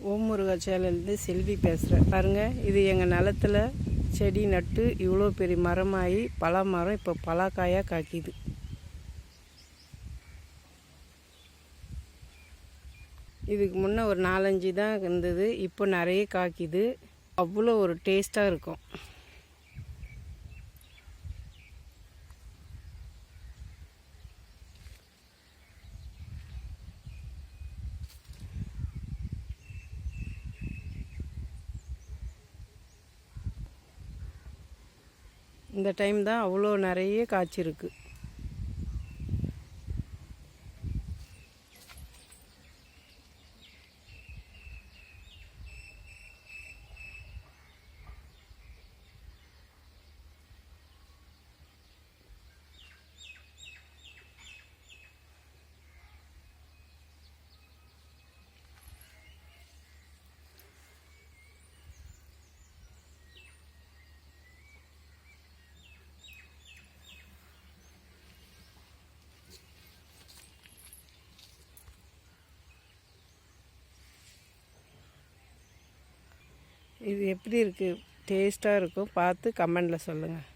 ஓம் முருகா சேனல்லேருந்து செல்வி பேசுகிறேன். பாருங்கள், இது எங்கள் நிலத்தில் செடி நட்டு இவ்வளோ பெரிய மரமாகி பலா மரம் இப்போ பலாக்காயாக காய்க்குது. இதுக்கு முன்னே ஒரு 4-5 தான் இருந்தது, இப்போ நிறைய காய்க்குது. அவ்வளோ ஒரு டேஸ்ட்டாக இருக்கும். இந்த டைம் தான் அவ்வளோ நிறைய காய்ச்சிருக்கு. இது எப்படி இருக்குது? டேஸ்ட்டாக இருக்கும். பார்த்து கமெண்டில் சொல்லுங்கள்.